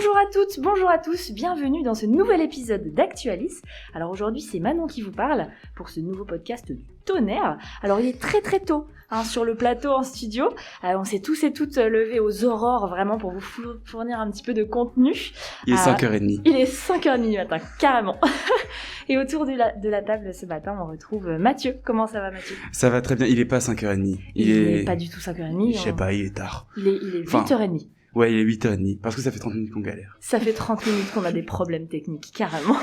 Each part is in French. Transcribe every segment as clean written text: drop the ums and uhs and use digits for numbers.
Bonjour à toutes, bonjour à tous, bienvenue dans ce nouvel épisode d'Actualis. Alors aujourd'hui c'est Manon qui vous parle pour ce nouveau podcast du tonnerre. Alors il est très très tôt sur le plateau en studio, on s'est tous et toutes levés aux aurores vraiment pour vous fournir un petit peu de contenu. Il est 5h30. Il est 5h30 du matin, carrément. Et autour de la table ce matin on retrouve Mathieu. Comment ça va Mathieu ? Ça va très bien, il est pas 5h30. Il est pas du tout 5h30. Je sais pas, il est tard. Il est 8h30. Ouais, il est 8h30, parce que ça fait 30 minutes qu'on galère. Ça fait 30 minutes qu'on a des problèmes techniques, carrément.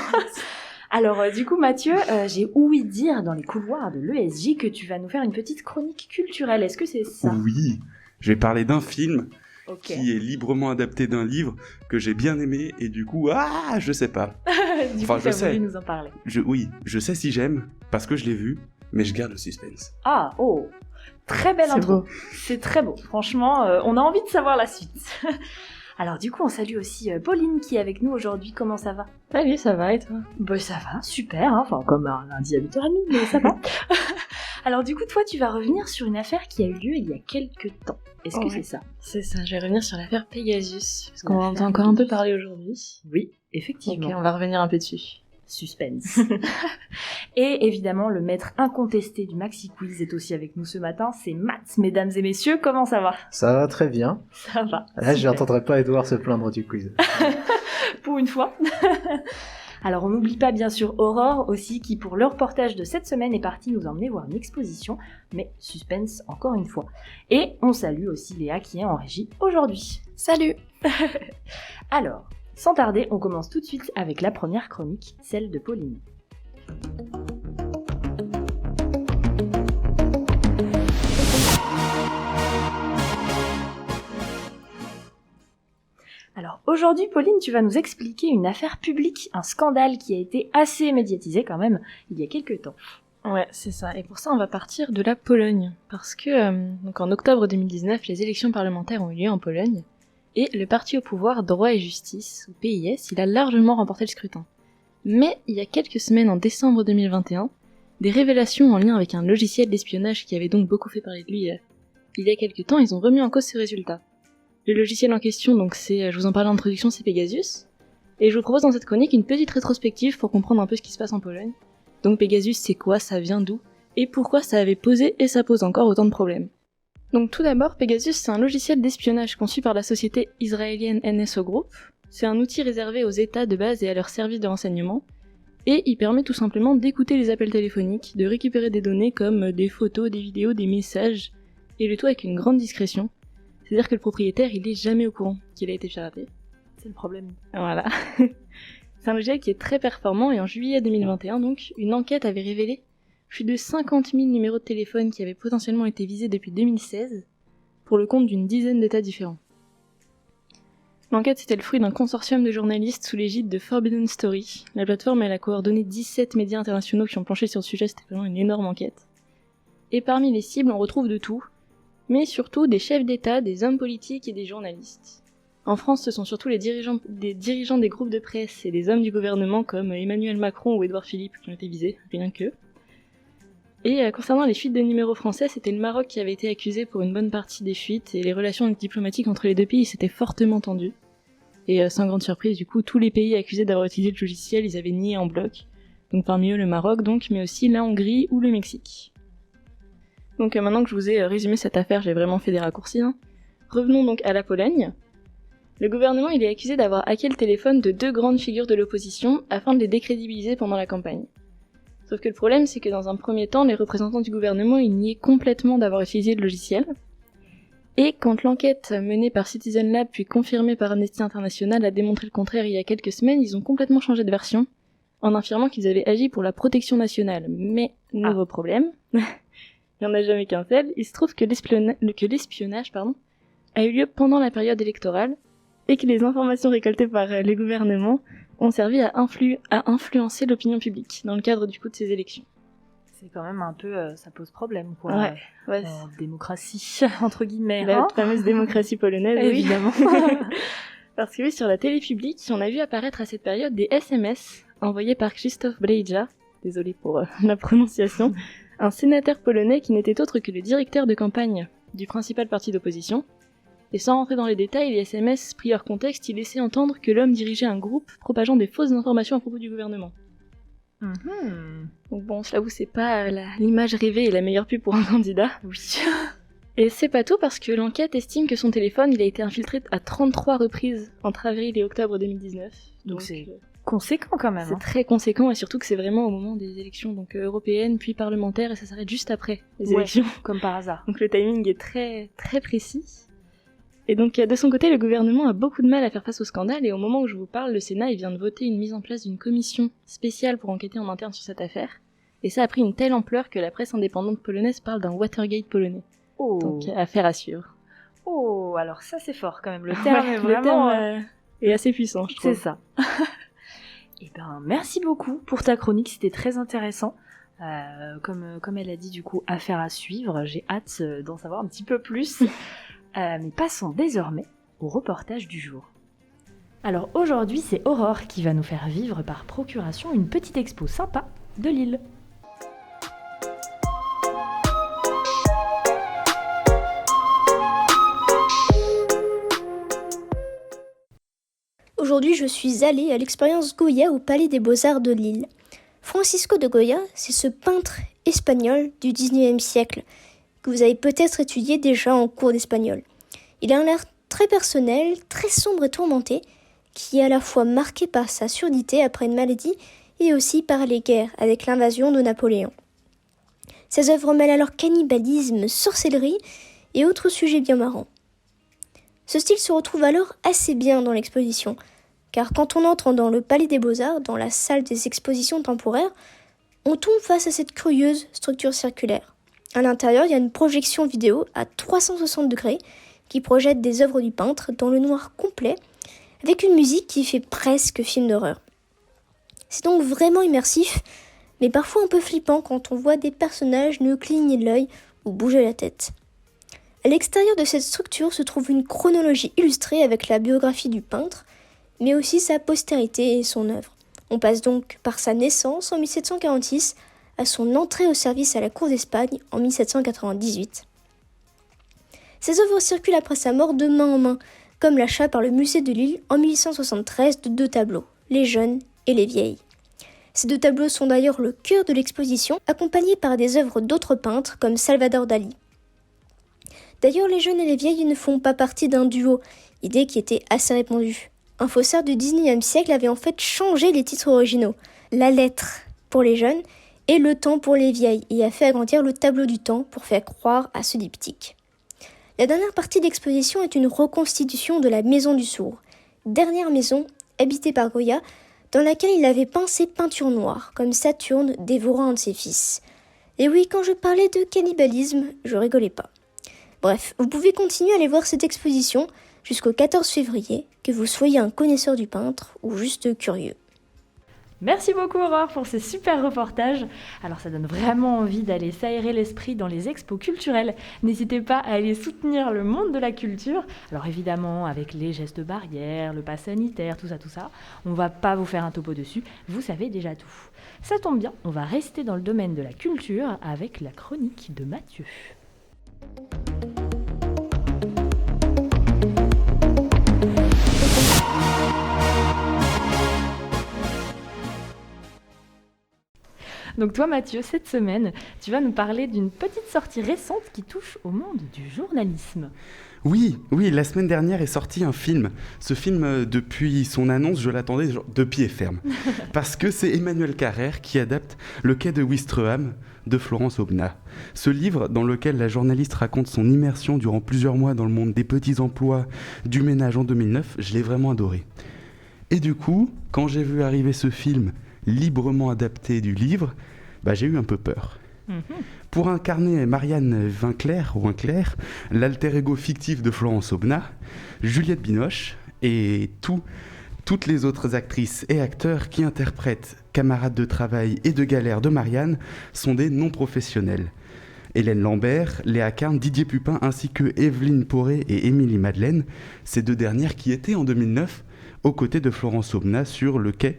Alors, du coup, Mathieu, j'ai ouï dire dans les couloirs de l'ESJ que tu vas nous faire une petite chronique culturelle. Est-ce que c'est ça ? Oui, je vais parler d'un film qui est librement adapté d'un livre que j'ai bien aimé, et du coup, je sais pas. Du coup, tu as voulu nous en parler. Oui, je sais si j'aime, parce que je l'ai vu, mais je garde le suspense. Très belle intro. Beau. C'est très beau. Franchement, on a envie de savoir la suite. Alors du coup, on salue aussi Pauline qui est avec nous aujourd'hui. Comment ça va ? Salut, ça va et toi ? Ça va, super. Enfin, comme un lundi à 8h30, mais ça va. Alors du coup, toi, tu vas revenir sur une affaire qui a eu lieu il y a quelques temps. Est-ce que c'est ça ? C'est ça, je vais revenir sur l'affaire Pegasus, parce qu'on en entend encore un peu parler aujourd'hui. Oui, effectivement. Ok, on va revenir un peu dessus. Suspense. Et évidemment, le maître incontesté du Maxi Quiz est aussi avec nous ce matin, c'est Matt, mesdames et messieurs, comment ça va ? Ça va très bien. Ça va. Là, je n'entendrai pas Edouard se plaindre du quiz. Pour une fois. Alors, on n'oublie pas bien sûr Aurore aussi, qui pour le reportage de cette semaine est partie nous emmener voir une exposition, mais suspense encore une fois. Et on salue aussi Léa qui est en régie aujourd'hui. Salut. Alors, sans tarder, on commence tout de suite avec la première chronique, celle de Pauline. Alors aujourd'hui, Pauline, tu vas nous expliquer une affaire publique, un scandale qui a été assez médiatisé quand même il y a quelques temps. Ouais, c'est ça. Et pour ça, on va partir de la Pologne. Parce que, donc en octobre 2019, les élections parlementaires ont eu lieu en Pologne. Et le parti au pouvoir Droit et Justice, ou PIS, il a largement remporté le scrutin. Mais il y a quelques semaines, en décembre 2021, des révélations en lien avec un logiciel d'espionnage qui avait donc beaucoup fait parler de lui il y a quelques temps, ils ont remis en cause ces résultats. Le logiciel en question, donc je vous en parlais en introduction, c'est Pegasus. Et je vous propose dans cette chronique une petite rétrospective pour comprendre un peu ce qui se passe en Pologne. Donc Pegasus, c'est quoi, ça vient d'où, et pourquoi ça avait posé et ça pose encore autant de problèmes. Donc tout d'abord, Pegasus, c'est un logiciel d'espionnage conçu par la société israélienne NSO Group. C'est un outil réservé aux États de base et à leurs services de renseignement, et il permet tout simplement d'écouter les appels téléphoniques, de récupérer des données comme des photos, des vidéos, des messages, et le tout avec une grande discrétion. C'est-à-dire que le propriétaire, il est jamais au courant qu'il a été piraté. C'est le problème. Voilà. C'est un logiciel qui est très performant, et en juillet 2021, donc, une enquête avait révélé plus de 50 000 numéros de téléphone qui avaient potentiellement été visés depuis 2016, pour le compte d'une dizaine d'États différents. L'enquête, c'était le fruit d'un consortium de journalistes sous l'égide de Forbidden Story. La plateforme, elle a coordonné 17 médias internationaux qui ont planché sur le sujet, c'était vraiment une énorme enquête. Et parmi les cibles, on retrouve de tout, mais surtout des chefs d'État, des hommes politiques et des journalistes. En France, ce sont surtout les dirigeants des groupes de presse et des hommes du gouvernement comme Emmanuel Macron ou Édouard Philippe qui ont été visés, rien qu'eux. Et concernant les fuites de numéros français, c'était le Maroc qui avait été accusé pour une bonne partie des fuites, et les relations diplomatiques entre les deux pays s'étaient fortement tendues. Et sans grande surprise, du coup, tous les pays accusés d'avoir utilisé le logiciel, ils avaient nié en bloc. Donc parmi eux le Maroc, donc, mais aussi la Hongrie ou le Mexique. Donc maintenant que je vous ai résumé cette affaire, j'ai vraiment fait des raccourcis. Revenons donc à la Pologne. Le gouvernement, il est accusé d'avoir hacké le téléphone de 2 grandes figures de l'opposition afin de les décrédibiliser pendant la campagne. Sauf que le problème, c'est que dans un premier temps, les représentants du gouvernement, ils niaient complètement d'avoir utilisé le logiciel. Et quand l'enquête menée par Citizen Lab puis confirmée par Amnesty International a démontré le contraire il y a quelques semaines, ils ont complètement changé de version, en affirmant qu'ils avaient agi pour la protection nationale. Mais, nouveau problème, il n'y en a jamais qu'un seul, il se trouve que l'espionnage a eu lieu pendant la période électorale, et que les informations récoltées par les gouvernements ont servi à influencer l'opinion publique dans le cadre du coup de ces élections. C'est quand même un peu, ça pose problème quoi. Ouais. Démocratie entre guillemets. La fameuse démocratie polonaise, évidemment. Parce que oui, sur la télé publique, on a vu apparaître à cette période des SMS envoyés par Krzysztof Brejcha, désolé pour la prononciation, un sénateur polonais qui n'était autre que le directeur de campagne du principal parti d'opposition, Et sans rentrer dans les détails, les SMS pris hors contexte, ils laissaient entendre que l'homme dirigeait un groupe propageant des fausses informations à propos du gouvernement. Donc bon, je l'avoue, c'est pas l'image rêvée et la meilleure pub pour un candidat. Oui. Et c'est pas tout parce que l'enquête estime que son téléphone, il a été infiltré à 33 reprises entre avril et octobre 2019. Donc c'est conséquent quand même. C'est très conséquent et surtout que c'est vraiment au moment des élections donc européennes puis parlementaires et ça s'arrête juste après les élections. Comme par hasard. Donc le timing est très très précis. Et donc de son côté, le gouvernement a beaucoup de mal à faire face au scandale et au moment où je vous parle, le Sénat il vient de voter une mise en place d'une commission spéciale pour enquêter en interne sur cette affaire. Et ça a pris une telle ampleur que la presse indépendante polonaise parle d'un Watergate polonais. Oh. Donc affaire à suivre. Oh, alors ça c'est fort quand même. Le terme est vraiment... Le terme est assez puissant, je trouve. C'est ça. Eh ben, merci beaucoup pour ta chronique, c'était très intéressant. Comme elle a dit du coup, affaire à suivre, j'ai hâte d'en savoir un petit peu plus. Mais passons désormais au reportage du jour. Alors aujourd'hui, c'est Aurore qui va nous faire vivre par procuration une petite expo sympa de Lille. Aujourd'hui, je suis allée à l'expérience Goya au Palais des Beaux-Arts de Lille. Francisco de Goya, c'est ce peintre espagnol du 19e siècle que vous avez peut-être étudié déjà en cours d'espagnol. Il a un air très personnel, très sombre et tourmenté, qui est à la fois marqué par sa surdité après une maladie et aussi par les guerres avec l'invasion de Napoléon. Ses œuvres mêlent alors cannibalisme, sorcellerie et autres sujets bien marrants. Ce style se retrouve alors assez bien dans l'exposition, car quand on entre dans le Palais des Beaux-Arts, dans la salle des expositions temporaires, on tombe face à cette curieuse structure circulaire. À l'intérieur, il y a une projection vidéo à 360 degrés qui projette des œuvres du peintre dans le noir complet, avec une musique qui fait presque film d'horreur. C'est donc vraiment immersif, mais parfois un peu flippant quand on voit des personnages ne cligner de l'œil ou bouger la tête. À l'extérieur de cette structure se trouve une chronologie illustrée avec la biographie du peintre, mais aussi sa postérité et son œuvre. On passe donc par sa naissance en 1746 à son entrée au service à la cour d'Espagne en 1798. Ses œuvres circulent après sa mort de main en main, comme l'achat par le musée de Lille en 1873 de 2 tableaux, Les Jeunes et Les Vieilles. Ces 2 tableaux sont d'ailleurs le cœur de l'exposition, accompagnés par des œuvres d'autres peintres comme Salvador Dali. D'ailleurs, Les Jeunes et les Vieilles ne font pas partie d'un duo, idée qui était assez répandue. Un faussaire du 19e siècle avait en fait changé les titres originaux, La Lettre pour les jeunes et Le Temps pour les vieilles, et a fait agrandir le tableau du temps pour faire croire à ce diptyque. La dernière partie de l'exposition est une reconstitution de la Maison du Sourd, dernière maison habitée par Goya, dans laquelle il avait peint ses peintures noires, comme Saturne dévorant un de ses fils. Et oui, quand je parlais de cannibalisme, je rigolais pas. Bref, vous pouvez continuer à aller voir cette exposition jusqu'au 14 février, que vous soyez un connaisseur du peintre ou juste curieux. Merci beaucoup Aurore pour ces super reportages. Alors ça donne vraiment envie d'aller s'aérer l'esprit dans les expos culturelles. N'hésitez pas à aller soutenir le monde de la culture. Alors évidemment avec les gestes barrières, le pass sanitaire, tout ça. On va pas vous faire un topo dessus, vous savez déjà tout. Ça tombe bien, on va rester dans le domaine de la culture avec la chronique de Mathieu. Donc toi Mathieu, cette semaine, tu vas nous parler d'une petite sortie récente qui touche au monde du journalisme. Oui, la semaine dernière est sorti un film. Ce film, depuis son annonce, je l'attendais de pied ferme. Parce que c'est Emmanuel Carrère qui adapte Le Quai de Ouistreham de Florence Aubenas. Ce livre, dans lequel la journaliste raconte son immersion durant plusieurs mois dans le monde des petits emplois du ménage en 2009, je l'ai vraiment adoré. Et du coup, quand j'ai vu arriver ce film librement adapté du livre, j'ai eu un peu peur. Pour incarner Marianne Winkler, l'alter ego fictif de Florence Aubenas, Juliette Binoche et toutes les autres actrices et acteurs qui interprètent camarades de travail et de galère de Marianne sont des non-professionnels. Hélène Lambert, Léa Carne, Didier Pupin ainsi que Evelyne Poré et Émilie Madeleine, ces 2 dernières qui étaient en 2009 aux côtés de Florence Aubenas sur le quai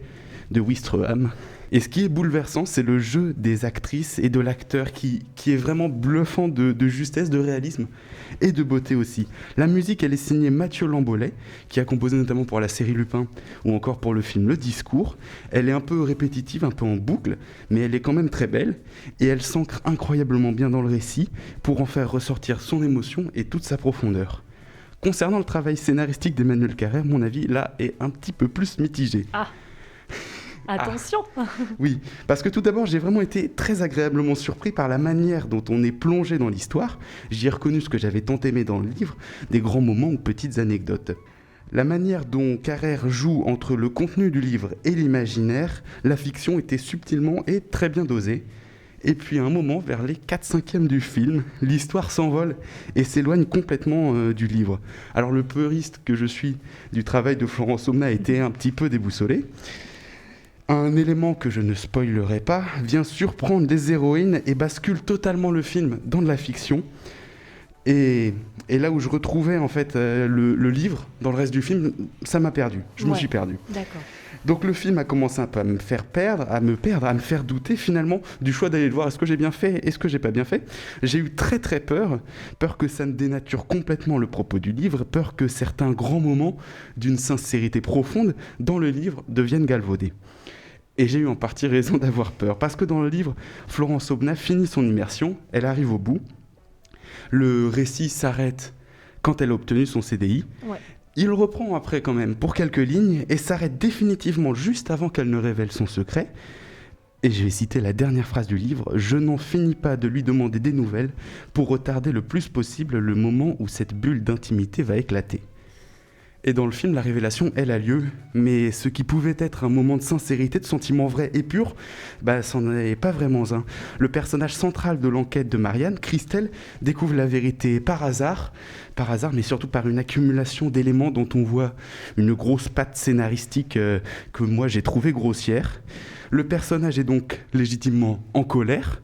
de Ouistreham. Et ce qui est bouleversant, c'est le jeu des actrices et de l'acteur qui est vraiment bluffant de justesse, de réalisme et de beauté aussi. La musique, elle est signée Mathieu Lambolet, qui a composé notamment pour la série Lupin ou encore pour le film Le Discours. Elle est un peu répétitive, un peu en boucle, mais elle est quand même très belle et elle s'ancre incroyablement bien dans le récit pour en faire ressortir son émotion et toute sa profondeur. Concernant le travail scénaristique d'Emmanuel Carrère, mon avis là est un petit peu plus mitigé. Attention. Oui, parce que tout d'abord, j'ai vraiment été très agréablement surpris par la manière dont on est plongé dans l'histoire. J'y ai reconnu ce que j'avais tant aimé dans le livre, des grands moments ou petites anecdotes. La manière dont Carrère joue entre le contenu du livre et l'imaginaire, la fiction était subtilement et très bien dosée. Et puis à un moment, vers les 4/5e du film, l'histoire s'envole et s'éloigne complètement du livre. Alors le peuriste que je suis du travail de Florence Aubenas a été un petit peu déboussolé. Un élément que je ne spoilerai pas vient surprendre les héroïnes et bascule totalement le film dans de la fiction. Et là où je retrouvais en fait le livre dans le reste du film, ça m'a perdu. Je me suis perdu. D'accord. Donc le film a commencé un peu à me faire perdre, à me faire douter finalement du choix d'aller le voir. Est-ce que j'ai bien fait? Est-ce que j'ai pas bien fait? J'ai eu très très peur que ça ne dénature complètement le propos du livre, peur que certains grands moments d'une sincérité profonde dans le livre deviennent galvaudés. Et j'ai eu en partie raison d'avoir peur, parce que dans le livre, Florence Aubenas finit son immersion, elle arrive au bout, le récit s'arrête quand elle a obtenu son CDI, il reprend après quand même pour quelques lignes et s'arrête définitivement juste avant qu'elle ne révèle son secret. Et je vais citer la dernière phrase du livre, « Je n'en finis pas de lui demander des nouvelles pour retarder le plus possible le moment où cette bulle d'intimité va éclater. » Et dans le film, la révélation, elle a lieu, mais ce qui pouvait être un moment de sincérité, de sentiment vrai et pur, ça n'en est pas vraiment un. Le personnage central de l'enquête de Marianne, Christelle, découvre la vérité par hasard, mais surtout par une accumulation d'éléments dont on voit une grosse patte scénaristique que moi j'ai trouvée grossière. Le personnage est donc légitimement en colère.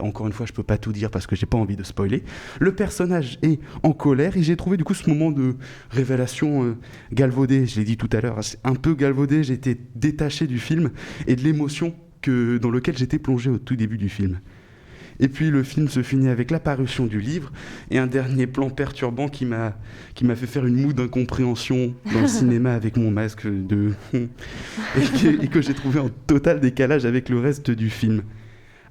Encore une fois, je peux pas tout dire parce que j'ai pas envie de spoiler. Le personnage est en colère et j'ai trouvé du coup ce moment de révélation galvaudé. Je l'ai dit tout à l'heure, un peu galvaudé. J'ai été détaché du film et de l'émotion dans lequel j'étais plongé au tout début du film. Et puis le film se finit avec la parution du livre et un dernier plan perturbant qui m'a fait faire une moue d'incompréhension dans le cinéma avec mon masque et que j'ai trouvé en total décalage avec le reste du film.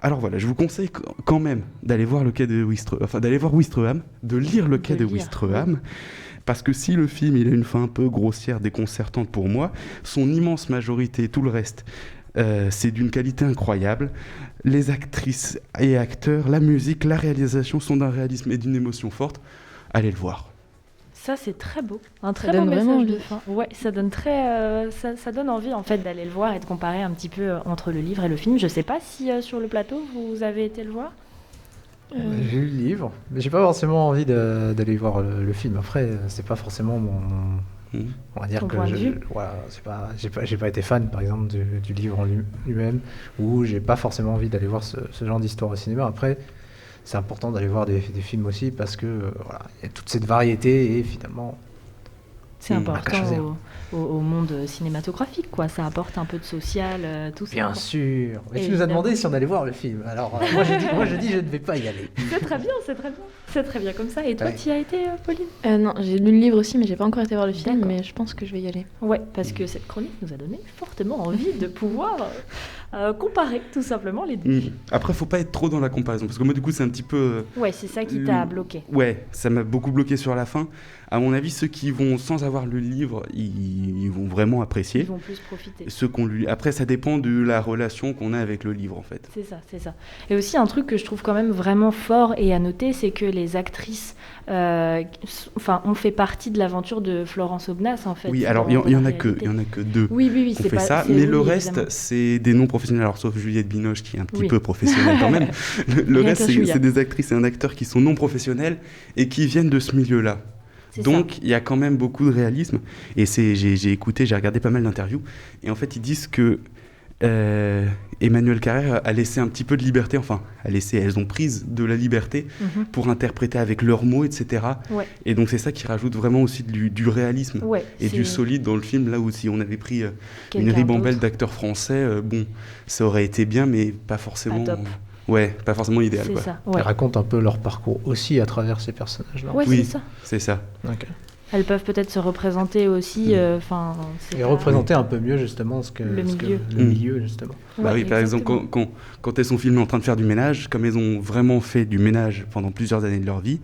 Alors voilà, je vous conseille quand même d'aller voir d'aller voir Ouistreham, de lire le quai de Ouistreham, parce que si le film il a une fin un peu grossière, déconcertante pour moi, son immense majorité, tout le reste, c'est d'une qualité incroyable. Les actrices et acteurs, la musique, la réalisation sont d'un réalisme et d'une émotion forte. Allez le voir. Ça, c'est très beau. Un très beau message de fin. Ouais, ça donne ça donne envie en fait d'aller le voir et de comparer un petit peu entre le livre et le film. Je sais pas si sur le plateau vous avez été le voir. J'ai lu le livre, mais j'ai pas forcément envie d'aller voir le film. Après, c'est pas forcément on va dire que j'ai pas été fan par exemple du livre en lui-même, ou j'ai pas forcément envie d'aller voir ce genre d'histoire au cinéma. Après, c'est important d'aller voir des films aussi parce que il y a toute cette variété et finalement c'est important au monde cinématographique, quoi. Ça apporte un peu de social, tout ça. Bien sûr. Mais tu nous as demandé si on allait voir le film. Alors moi je dis je ne vais pas y aller. C'est très bien, c'est très bien comme ça. Et toi, tu y as été, Pauline? Non, j'ai lu le livre aussi, mais j'ai pas encore été voir le film. D'accord. Mais je pense que je vais y aller. Ouais, parce que cette chronique nous a donné fortement envie de pouvoir comparer tout simplement les deux. Après, faut pas être trop dans la comparaison, parce que moi du coup c'est un petit peu. Ouais, c'est ça qui t'a bloqué. Ouais, ça m'a beaucoup bloqué sur la fin. À mon avis, ceux qui vont sans avoir le livre, ils vont vraiment apprécier. Ils vont plus profiter. Après, ça dépend de la relation qu'on a avec le livre, en fait. C'est ça. Et aussi, un truc que je trouve quand même vraiment fort et à noter, c'est que les actrices ont fait partie de l'aventure de Florence Aubenas, en fait. Oui, alors il y en a que deux oui, qui ont fait ça, mais le reste, évidemment, c'est des non professionnels, alors sauf Juliette Binoche qui est un petit peu professionnelle quand même. Le reste, c'est des actrices et un acteur qui sont non professionnels et qui viennent de ce milieu-là. Donc il y a quand même beaucoup de réalisme et j'ai regardé pas mal d'interviews et en fait ils disent que Emmanuel Carrère a laissé un petit peu de liberté, elles ont prise de la liberté pour interpréter avec leurs mots, etc. Ouais. Et donc c'est ça qui rajoute vraiment aussi du réalisme et du solide dans le film, là où si on avait pris une ribambelle d'acteurs français, ça aurait été bien, mais pas forcément... Pas top. Pas forcément idéal. C'est quoi. ça, Ils racontent un peu leur parcours aussi à travers ces personnages-là. Ouais, oui, c'est ça. C'est ça. Okay. Elles peuvent peut-être se représenter aussi. Et représenter un peu mieux justement le milieu justement. Bah oui, par exemple, quand elles sont filmées en train de faire du ménage, comme elles ont vraiment fait du ménage pendant plusieurs années de leur vie,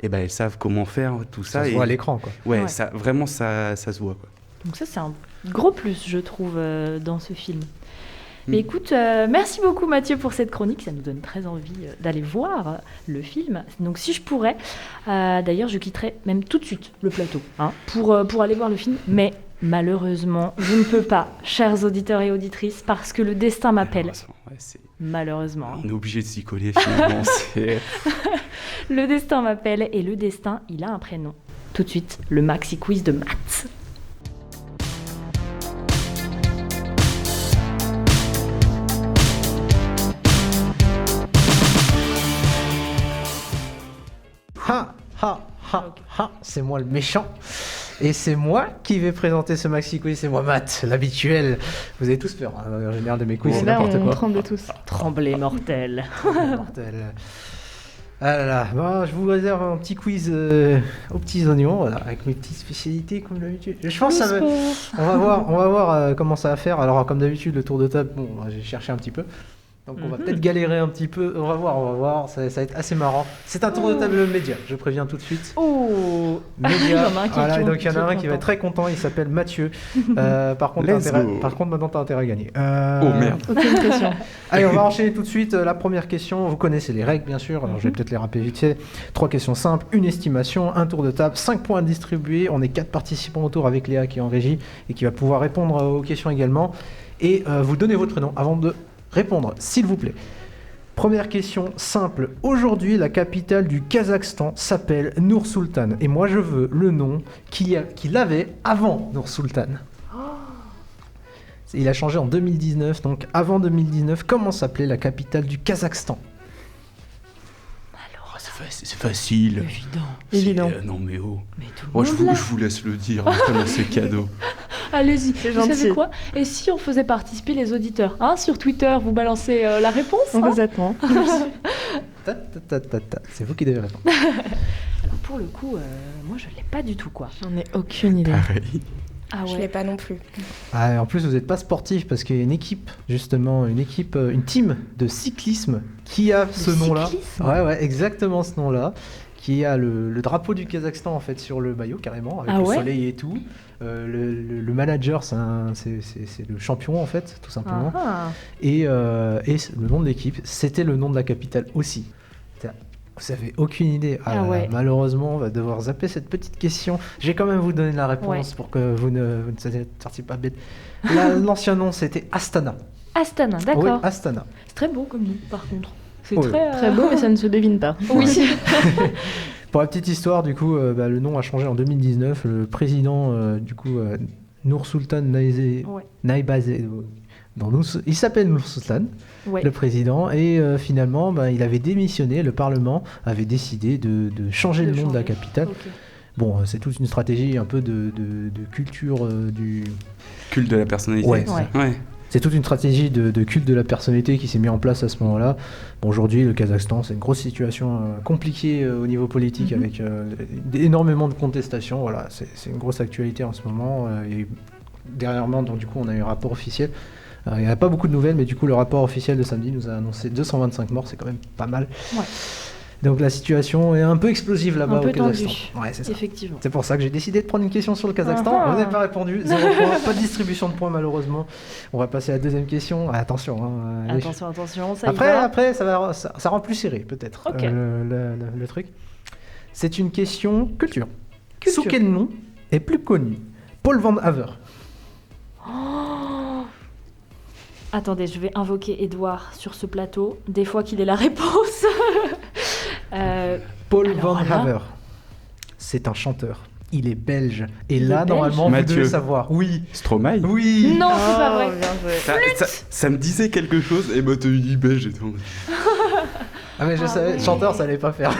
elles savent comment faire tout ça. Ça se voit à l'écran, quoi. Ouais. Ça, vraiment, ça se voit, quoi. Donc ça, c'est un gros plus, je trouve, dans ce film. Mais écoute, merci beaucoup Mathieu pour cette chronique, ça nous donne très envie d'aller voir le film. Donc si je pourrais, d'ailleurs je quitterais même tout de suite le plateau pour aller voir le film, mais malheureusement je ne peux pas, chers auditeurs et auditrices, parce que le destin m'appelle. Malheureusement. On est obligé de s'y coller finalement. Le destin m'appelle et le destin, il a un prénom. Tout de suite, le maxi quiz de maths. C'est moi le méchant. Et c'est moi qui vais présenter ce maxi quiz, c'est moi Matt, l'habituel. Vous avez tous peur, en général de mes quiz, c'est n'importe quoi. On tremble tous. Tremblez mortel. Mortel. Ah là là, bon, je vous réserve un petit quiz aux petits oignons, voilà, avec mes petites spécialités comme d'habitude. Je pense que on va voir comment ça va faire. Alors comme d'habitude, le tour de table, j'ai cherché un petit peu. Donc on va peut-être galérer un petit peu, on va voir, ça va être assez marrant. C'est un tour de table média, je préviens tout de suite. Oh média, voilà, donc il y en a un qui va être très content, il s'appelle Mathieu. Par contre, maintenant t'as intérêt à gagner. Oh merde. Aucune pression. Allez, on va enchaîner tout de suite. La première question, vous connaissez les règles bien sûr, alors je vais peut-être les rappeler vite fait. 3 questions simples, une estimation, un tour de table, 5 points à distribuer. On est 4 participants autour avec Léa qui est en régie et qui va pouvoir répondre aux questions également. Et vous donnez votre nom avant de répondre, s'il vous plaît. Première question simple. Aujourd'hui, la capitale du Kazakhstan s'appelle Nur-Sultan. Et moi, je veux le nom qu'il avait avant Nur-Sultan. Il a changé en 2019. Donc, avant 2019, comment s'appelait la capitale du Kazakhstan ? Alors, c'est facile. Évident. Non, mais oh. Mais tout le Moi, monde je vous laisse le dire. C'est cadeau. Allez-y, c'est vous gentil. savez quoi ? Et si on faisait participer les auditeurs sur Twitter, vous balancez la réponse Exactement. C'est vous qui devez répondre. Alors pour le coup, moi je l'ai pas du tout quoi. J'en ai aucune idée. Pareil. Ah Je l'ai pas non plus. En plus, vous n'êtes pas sportif parce qu'il y a une équipe, justement, une team de cyclisme qui a ce nom-là. Ouais, exactement ce nom-là. Qui a le drapeau du Kazakhstan en fait sur le maillot carrément avec le soleil et tout. Le manager c'est le champion en fait tout simplement. Et le nom de l'équipe c'était le nom de la capitale aussi. Vous avez aucune idée. Malheureusement on va devoir zapper cette petite question. Je vais quand même vous donner la réponse pour que vous ne sortiez pas bête. L'ancien nom c'était Astana. Astana, d'accord. Oui, Astana. C'est très beau comme nom par contre. C'est très beau, mais ça ne se devine pas. Oui. Pour la petite histoire, du coup, le nom a changé en 2019. Le président, Nur-Sultan Naibazé, il s'appelle Nur-Sultan, le président, et finalement, il avait démissionné. Le Parlement avait décidé de changer le nom de la capitale. Okay. Bon, c'est toute une stratégie un peu de culture du culte de la personnalité. Ouais. C'est toute une stratégie de culte de la personnalité qui s'est mise en place à ce moment-là. Bon, aujourd'hui, le Kazakhstan, c'est une grosse situation compliquée au niveau politique avec énormément de contestations. Voilà, c'est une grosse actualité en ce moment. Et dernièrement, donc, du coup, on a eu un rapport officiel. Il n'y a pas beaucoup de nouvelles, mais du coup, le rapport officiel de samedi nous a annoncé 225 morts. C'est quand même pas mal. Ouais. Donc la situation est un peu explosive là-bas au Kazakhstan. Ouais, c'est ça. Effectivement. C'est pour ça que j'ai décidé de prendre une question sur le Kazakhstan. Vous n'avez pas répondu, 0 points, pas de distribution de poins malheureusement. On va passer à la deuxième question. Attention. Attention, ça après ça rend plus serré peut-être le truc. C'est une question culture. Sous quel nom est plus connu Paul Van Haver? Attendez, je vais invoquer Edouard sur ce plateau, des fois qu'il ait la réponse. Paul Van Haver, c'est un chanteur. il est belge. Et Il là, est belge normalement, Mathieu. vous devez savoir. Oui. Stromae. Oui. Non, c'est pas vrai. Bien joué. Ça me disait quelque chose, et bah tu dis belge et tout. Ah mais je savais, ouais. chanteur, ça allait pas faire.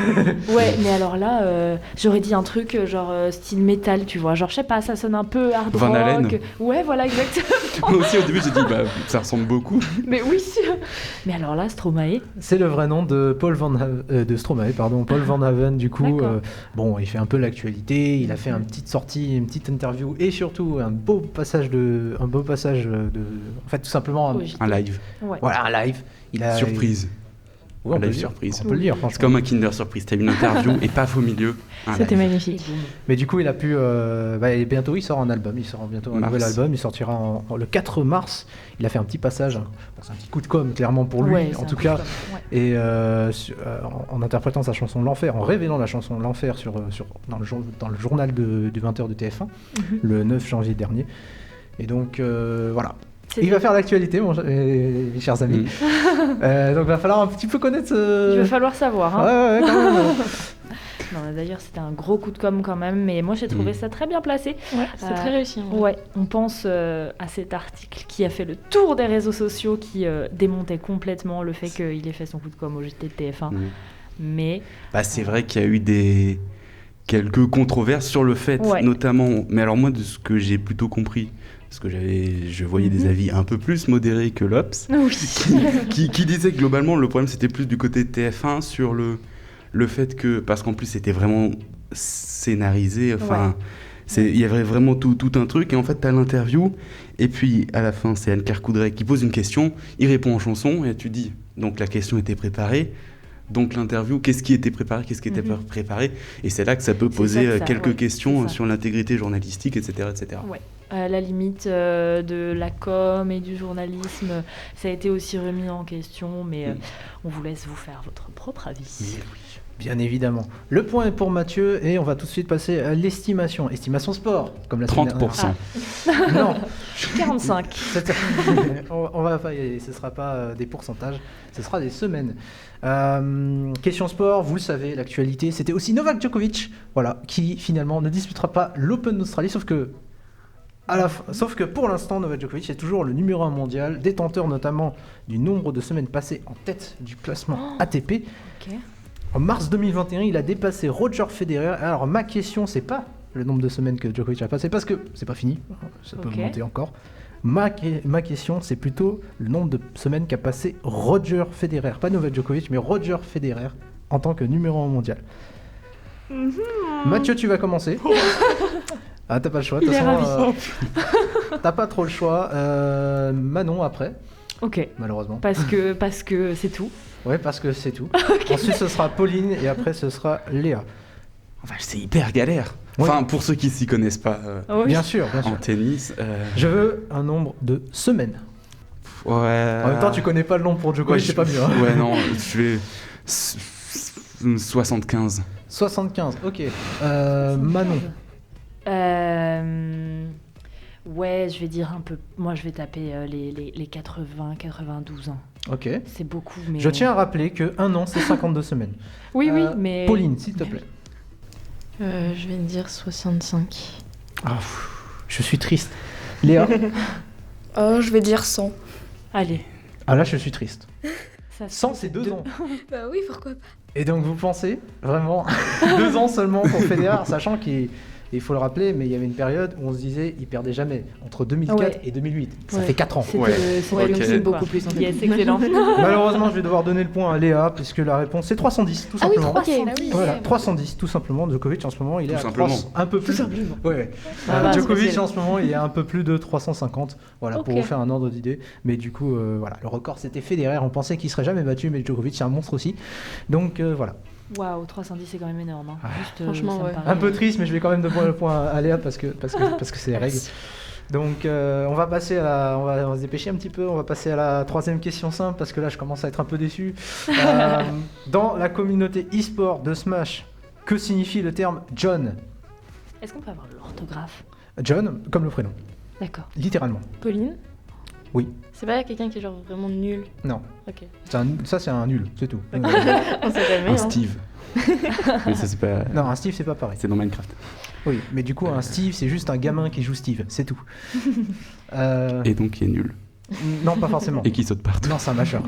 Ouais, mais alors là, j'aurais dit un truc genre style métal, tu vois. Genre, je sais pas, ça sonne un peu hard Van rock. Halen. Ouais, voilà, exactement. Moi aussi, au début, j'ai dit, bah, ça ressemble beaucoup. Mais oui. Mais alors là, Stromae. C'est le vrai nom de de Stromae, pardon, Paul Van Haven. Du coup, D'accord. bon, il fait un peu l'actualité. Il a fait une petite sortie, une petite interview et surtout un beau passage de, en fait, tout simplement, Un live. Ouais. voilà, un live. Il a Surprise. Ouais, on Un peut live le dire. surprise. On peut le dire, C'est franchement. comme un Kinder Surprise. T'as une interview et paf au milieu. un C'était live. magnifique. Mais du coup, il a pu. Et bientôt, il sort un album. Il sort bientôt un Mars. nouvel album. Il sortira le 4 mars. Il a fait un petit passage. Bon, c'est un petit coup de com', clairement, pour lui, Ouais, en c'est tout un cas. coup de com', ouais. Et en interprétant sa chanson L'Enfer, en révélant la chanson L'Enfer dans le journal du 20h de TF1, le 9 janvier dernier. Et donc, voilà. Il va faire l'actualité, mes chers amis. Donc, il va falloir un petit peu connaître. Il va falloir savoir. Hein. Ouais, quand même. Non, d'ailleurs, c'était un gros coup de com' quand même, mais moi j'ai trouvé ça très bien placé. Ouais, c'est très réussi. en vrai. Ouais, on pense à cet article qui a fait le tour des réseaux sociaux, qui démontait complètement le fait qu'il ait fait son coup de com' au JT de TF1. Mais Bah, c'est vrai qu'il y a eu quelques controverses sur le fait, Ouais. notamment. Mais alors, moi, de ce que j'ai plutôt compris, parce que je voyais des avis un peu plus modérés que l'Obs, oui. qui disaient que globalement, le problème, c'était plus du côté de TF1 sur le fait que. Parce qu'en plus, c'était vraiment scénarisé. Enfin. Ouais. Il y avait vraiment tout un truc, et en fait, t'as l'interview, et puis à la fin, c'est Anne-Claire Coudray qui pose une question, il répond en chanson, et tu dis, donc la question était préparée, donc l'interview, qu'est-ce qui était préparé, qu'est-ce qui était pas préparé, et c'est là que ça peut C'est poser ça que ça- quelques ouais, questions c'est ça. sur l'intégrité journalistique, etc. etc. Ouais. À la limite de la com et du journalisme, ça a été aussi remis en question, mais on vous laisse vous faire votre propre avis. Bien évidemment. Le point est pour Mathieu et on va tout de suite passer à l'estimation. Estimation sport, comme la semaine 30%. dernière. Non, 45. on va pas y aller. Ce ne sera pas des pourcentages, ce sera des semaines. Question sport, vous le savez, l'actualité, c'était aussi Novak Djokovic, voilà, qui finalement ne disputera pas l'Open d'Australie, sauf que pour l'instant, Novak Djokovic est toujours le numéro 1 mondial, détenteur notamment du nombre de semaines passées en tête du classement ATP. Ok. En mars 2021, il a dépassé Roger Federer. Alors ma question, c'est pas le nombre de semaines que Djokovic a passé, parce que c'est pas fini, ça peut Ok. monter encore. Ma question, c'est plutôt le nombre de semaines qu'a passé Roger Federer, pas Novak Djokovic, mais Roger Federer en tant que numéro 1 mondial. Mathieu, tu vas commencer. Ah, t'as pas le choix, de toute Il est façon, t'as pas trop le choix. Manon après, Ok. malheureusement. Parce que c'est tout. Ouais, parce que c'est tout. Ensuite, ce sera Pauline et après, ce sera Léa. Enfin, c'est hyper galère. Ouais. Enfin, pour ceux qui s'y connaissent pas Oh, oui. Bien sûr, bien sûr. en tennis. Je veux un nombre de semaines. Ouais. En même temps, tu connais pas le nombre pour Djokovic, c'est pas mieux. Hein. Ouais, non, je vais. 75. 75, ok. Manon. Ouais, je vais dire un peu. Moi, je vais taper les 80, 92 ans. Ok. C'est beaucoup, mais. Je tiens à rappeler que 1 an, c'est 52 semaines. Oui, oui, mais. Pauline, s'il te plaît. Je vais dire 65. Je suis triste. Léa. Oh, je vais dire 100. Allez. Ah là, je suis triste. Ça 100, c'est 2 ans. Bah oui, pourquoi pas. Et donc, vous pensez vraiment 2 ans seulement pour Federer, sachant qu'il faut le rappeler, mais il y avait une période où on se disait il perdait jamais entre 2004 Ouais. et 2008. Ça Ouais. fait 4 ans. C'était Ouais. le Ok. film, Beaucoup quoi. plus, en fait. Yes, excellent. Malheureusement, je vais devoir donner le point à Léa, puisque la réponse c'est 310, tout Ah oui, simplement. 310. Voilà, 310 tout simplement. Djokovic en ce moment, il est Tout à simplement. 300, un peu plus. Ouais. Ah bah, Djokovic c'est facile. en ce moment, il est à un peu plus de 350. Voilà, pour Ok. vous faire un ordre d'idée. Mais du coup, voilà, le record c'était Federer. On pensait qu'il serait jamais battu, mais Djokovic c'est un monstre aussi. Donc voilà. Waouh, 310, c'est quand même énorme. Hein. Juste, Franchement, ça me ouais. paraît- Un peu triste, mais je vais quand même donner le point à Léa parce que c'est les règles. Donc on va passer on va se dépêcher un petit peu. On va passer à la 3e question simple parce que là je commence à être un peu déçu. Dans la communauté e-sport de Smash, que signifie le terme John? Est-ce qu'on peut avoir l'orthographe? John, comme le prénom, D'accord. littéralement. Pauline? Oui. C'est pas quelqu'un qui est genre vraiment nul. Non, Ok. ça c'est un nul, c'est tout. On sait jamais. Un hein. Steve. Mais ça, c'est pas... Non, un Steve, c'est pas pareil. C'est dans Minecraft. Oui, mais du coup, un Steve, c'est juste un gamin qui joue Steve, c'est tout. Et donc qui est nul. Non, pas forcément. Et qui saute partout. Non, c'est un mâcheur.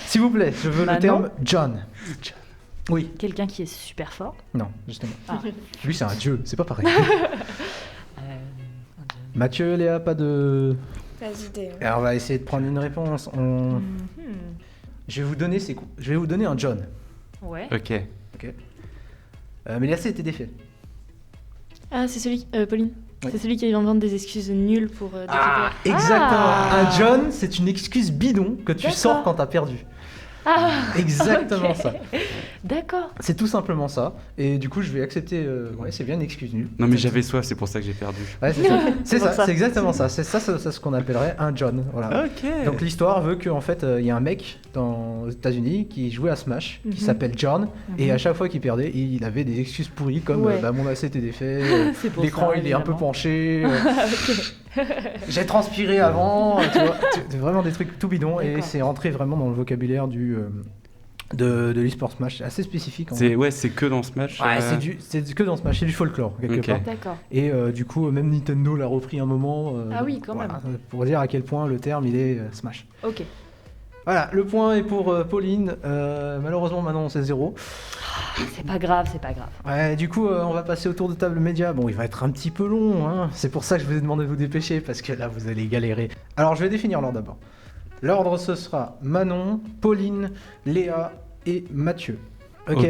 S'il vous plaît, je veux le terme John. Oui. Quelqu'un qui est super fort. Non, justement. Ah. Lui, c'est un dieu, c'est pas pareil. Mathieu, Léa, pas de... Pas d'idée. Alors, on va essayer de prendre une réponse. Je vais vous donner un John. Ouais. Ok. Mais Léa, c'était défait. Ah, c'est celui... Pauline. Oui. C'est celui qui invente des excuses nulles pour découvrir. Exactement. Un John, c'est une excuse bidon que tu D'accord. sors quand t'as perdu. Ah, Exactement ok. ça. D'accord. C'est tout simplement ça. Et du coup, je vais accepter. Ouais, c'est bien une excuse nulle. Non mais j'avais soif, c'est pour ça que j'ai perdu. Ouais, c'est ça. C'est pour ça. ça. C'est exactement ça. C'est ce qu'on appellerait un John. Voilà. Ok. Donc l'histoire veut qu'en fait, il y a un mec aux États-Unis qui jouait à Smash, qui s'appelle John, et à chaque fois qu'il perdait, il avait des excuses pourries comme Ouais. mon lacet était défait, C'est pour l'écran ça, il est un peu évidemment. penché, j'ai transpiré avant, tu vois, c'est vraiment des trucs tout bidons et D'accord. c'est rentré vraiment dans le vocabulaire de l'e-sport Smash, c'est assez spécifique. En vrai. C'est que dans Smash. Ouais, c'est que dans Smash, c'est du folklore quelque Ok. part. D'accord. Et du coup, même Nintendo l'a repris un moment. Ah oui, quand même. Pour dire à quel point le terme il est Smash. Ok. Voilà, le point est pour Pauline. Malheureusement, maintenant, c'est 0. C'est pas grave, c'est pas grave. Ouais, du coup, on va passer au tour de table média. Bon, il va être un petit peu long, hein. C'est pour ça que je vous ai demandé de vous dépêcher, parce que là, vous allez galérer. Alors, je vais définir l'ordre d'abord. L'ordre, ce sera Manon, Pauline, Léa et Mathieu. Ok.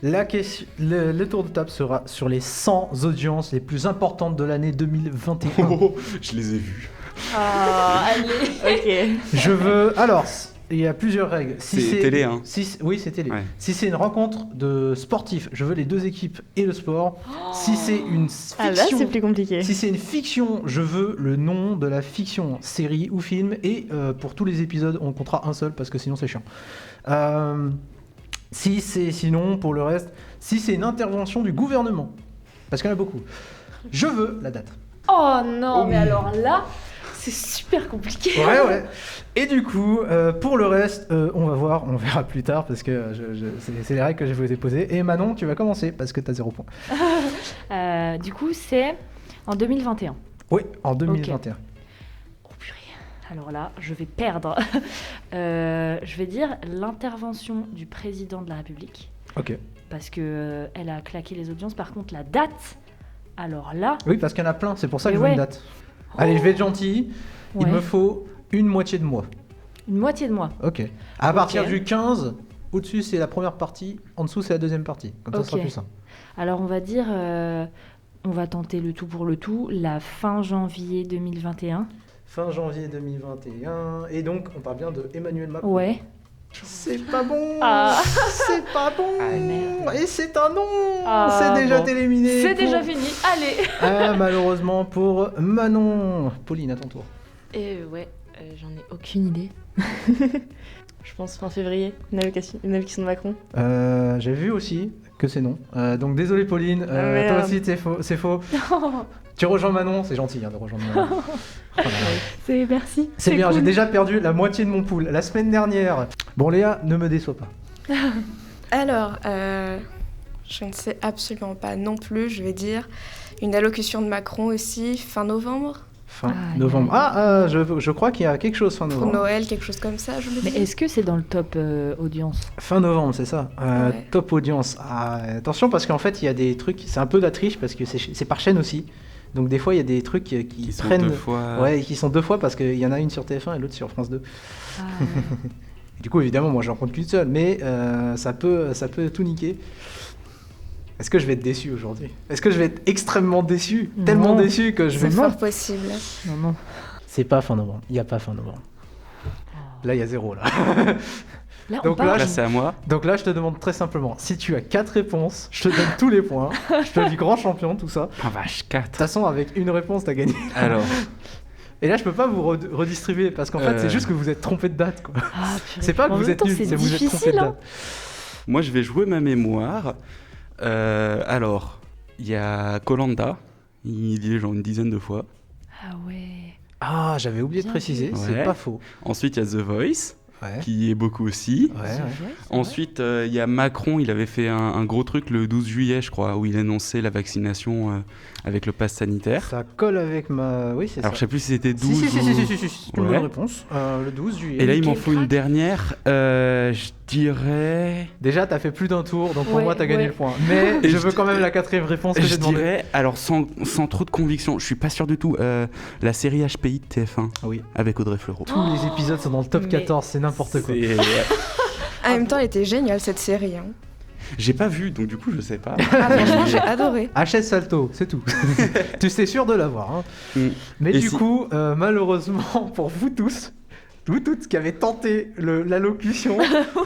La question, le tour de table sera sur les 100 audiences les plus importantes de l'année 2021. Oh, je les ai vus. Ah, allez. Ok. Je veux... Alors, il y a plusieurs règles. C'est télé, hein. Oui, c'est télé. Ouais. Si c'est une rencontre de sportifs, je veux les deux équipes et le sport. Si c'est une Ah là, fiction... c'est plus compliqué. Si c'est une fiction, je veux le nom de la fiction, série ou film. Et pour tous les épisodes, on comptera un seul parce que sinon c'est chiant. Si c'est sinon, pour le reste, si c'est une intervention du gouvernement, parce qu'il y en a beaucoup, je veux la date. Oh non, mais alors là, c'est super compliqué. Ouais. Et du coup, pour le reste, on verra plus tard parce que c'est les règles que je vous ai posées. Et Manon, tu vas commencer parce que t'as 0 point. Du coup, c'est en 2021. Oui, en 2021. Oh purée. Alors là, je vais perdre. Je vais dire l'intervention du président de la République. Ok. Parce que elle a claqué les audiences. Par contre, la date, alors là... Oui, parce qu'il y en a plein, c'est pour ça que Mais je veux ouais. une date. Allez, je vais être gentil. Ouais. Il me faut une moitié de mois. Une moitié de mois. Ok. À partir du 15, au-dessus c'est la première partie, en dessous c'est la deuxième partie. Comme ça, ce sera Ok. plus simple. Alors on va dire... on va tenter le tout pour le tout. La fin janvier 2021. Fin janvier 2021. Et donc, on parle bien de Emmanuel Macron. Ouais. C'est pas bon. Ah. C'est pas bon. Ah, merde. Et c'est un non. Ah, c'est déjà bon. éliminé. C'est pour- déjà fini. Allez. Ah, malheureusement pour Manon. Pauline, à ton tour. Et ouais, j'en ai aucune idée. Je pense fin février, une allocation de Macron. J'ai vu aussi que c'est non. Donc désolé Pauline, Ah, merde. toi aussi c'est faux. Tu rejoins Manon, c'est gentil hein, de rejoindre Manon. C'est merci. C'est bien, cool. j'ai déjà perdu la moitié de mon pool la semaine dernière. Bon Léa, ne me déçois pas. Alors, je ne sais absolument pas non plus, je vais dire. Une allocution de Macron aussi, fin novembre. Fin Aïe, novembre. aïe. Je crois qu'il y a quelque chose fin Pour novembre. Noël, quelque chose comme ça, je me Mais dis. est-ce que c'est dans le top audience? Fin novembre, c'est ça. Ouais. Top audience. Ah, attention parce qu'en fait il y a des trucs, c'est un peu de la triche parce que c'est par chaîne aussi. Donc des fois il y a des trucs qui Qui sont prennent... 2 fois. Ouais, qui sont 2 fois parce qu'il y en a une sur TF1 et l'autre sur France 2. Ah, Et du coup, évidemment, moi, j'en compte qu'une seule, mais ça peut tout niquer. Est-ce que je vais être déçu aujourd'hui? Est-ce que je vais être extrêmement déçu? Non. Tellement déçu que je vais... C'est fort possible. non, non. C'est pas fin novembre. Il n'y a pas fin novembre. Là, il y a 0, là. Là, Donc on là, parle. Là, c'est à moi. Donc là, je te demande très simplement, si tu as 4 réponses, je te donne tous les points. Je te dis grand champion, tout ça. Ah vache, De 4. toute façon, avec une réponse, t'as gagné. Alors, Et là, je peux pas vous redistribuer, parce qu'en fait, c'est juste que vous êtes trompé de date, quoi. Ah, purée. C'est pas que En vous même êtes temps, nul, c'est c'est que vous êtes trompé difficile, de hein. date. moi, je vais jouer ma mémoire. Alors, il y a Koh-Lanta. Il y est genre une dizaine de fois. Ah ouais. Ah, j'avais oublié de Bien préciser, vu. c'est Ouais. pas faux. Ensuite, il y a The Voice. qui est beaucoup aussi. Ensuite, il y a Macron, il avait fait un gros truc le 12 juillet, je crois, où il annonçait la vaccination avec le pass sanitaire. Ça colle avec ma... Oui, c'est ça. Alors, je sais plus si c'était 12 si, ou... c'est une bonne réponse. Le 12 juillet. Et là, il m'en faut une dernière. Je dirais... Déjà, t'as fait plus d'un tour, donc pour moi, t'as gagné le point. Mais je veux quand même la 4e réponse que j'ai demandé. Je dirais, alors sans trop de conviction, je suis pas sûr du tout, la série HPI de TF1 avec Audrey Fleurot. Tous les épisodes sont dans le top 14, c'est n'importe quoi. En même temps, elle était géniale cette série. Hein. J'ai pas vu, donc du coup, je sais pas. Franchement, j'ai adoré. HS Salto, c'est tout. Tu sais sûr de l'avoir. Hein. Mais Et du coup, malheureusement pour vous tous qui avez tenté l'allocution,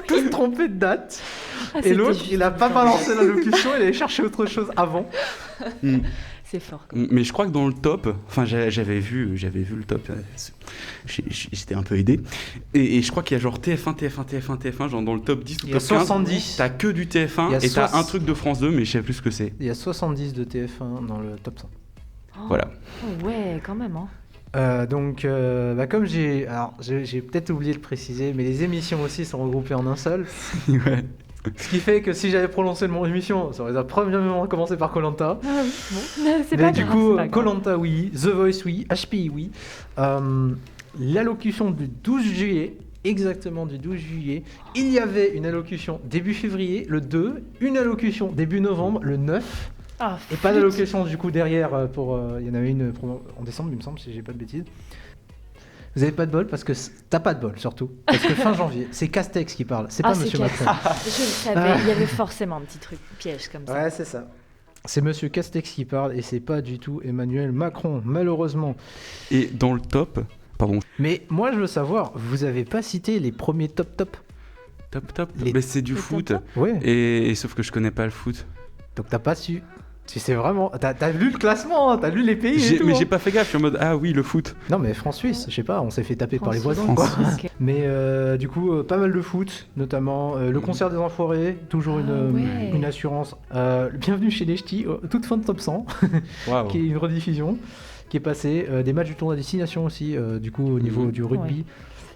tous trompés de date. Et l'autre, il a pas balancé l'allocution, il allait chercher autre chose avant. C'est fort. Mais je crois que dans le top, enfin j'avais vu le top, j'étais un peu aidé. Et je crois qu'il y a genre TF1, genre dans le top 10 ou top 15. 70. T'as que du TF1 et t'as un truc de France 2, mais je sais plus ce que c'est. Il y a 70 de TF1 dans le top 100. Voilà. Oh ouais, quand même. Donc, comme j'ai peut-être oublié de préciser, mais les émissions aussi sont regroupées en un seul. Ouais. Ce qui fait que si j'avais prononcé le mot émission, ça aurait premièrement commencé par Koh-Lanta. Ah oui, bon. C'est mais pas du grave, coup, c'est pas Koh-Lanta oui, The Voice oui, HPI oui. L'allocution du 12 juillet, exactement du 12 juillet, il y avait une allocution début février, le 2, une allocution début novembre, le 9. Et pas d'allocation du coup derrière il y en avait une en décembre, il me semble, si j'ai pas de bêtises. Vous avez pas de bol parce que t'as pas de bol surtout. Parce que fin janvier, c'est Castex qui parle, c'est pas Monsieur Macron. Je le savais, il y avait forcément un petit truc piège comme ça. Ouais, c'est ça. C'est Monsieur Castex qui parle et c'est pas du tout Emmanuel Macron, malheureusement. Et dans le top, pardon. Mais moi je veux savoir, vous avez pas cité les premiers top. Mais c'est du foot. Ouais. Et sauf que je connais pas le foot. Donc t'as pas su. Tu sais vraiment, t'as lu le classement, t'as lu les pays et tout. Mais j'ai pas fait gaffe, je suis en mode ah oui le foot. Non mais France-Suisse, je sais pas, on s'est fait taper par les voisins quoi. Okay. Mais du coup pas mal de foot, notamment le concert des Enfoirés, toujours une assurance. Bienvenue chez les Ch'tis, toute fin de top 100, Wow. qui est une rediffusion, qui est passée. Des matchs du tournoi des 6 nations aussi, du coup au niveau du rugby. Ouais.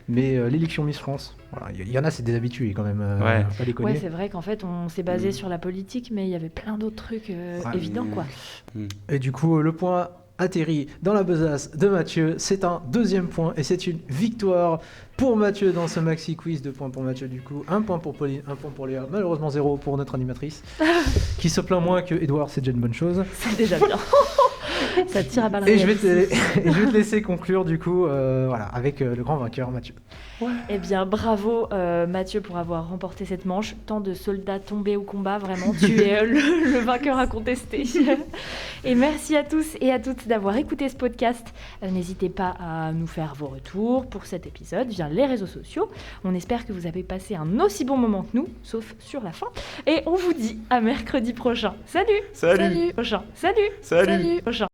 Mais l'élection Miss France, voilà, il y en a, c'est des habitués quand même, pas les connaître. Ouais, c'est vrai qu'en fait, on s'est basé sur la politique, mais il y avait plein d'autres trucs évidents, quoi. Et du coup, le point atterrit dans la besace de Mathieu, c'est un 2e point, et c'est une victoire pour Mathieu dans ce maxi quiz. 2 points pour Mathieu du coup, 1 point pour Pauline, 1 point pour Léa, malheureusement 0 pour notre animatrice, qui se plaint moins que Edouard, c'est déjà une bonne chose. C'est déjà bien. Ça tire à balles réelles. Et je vais te laisser conclure du coup, voilà, avec le grand vainqueur Mathieu. Ouais. Eh bien, bravo Mathieu pour avoir remporté cette manche. Tant de soldats tombés au combat, vraiment, tu es le vainqueur incontesté. Et merci à tous et à toutes d'avoir écouté ce podcast. N'hésitez pas à nous faire vos retours pour cet épisode via les réseaux sociaux. On espère que vous avez passé un aussi bon moment que nous, sauf sur la fin. Et on vous dit à mercredi prochain. Salut. Salut. Prochain. Salut. Salut. Prochain.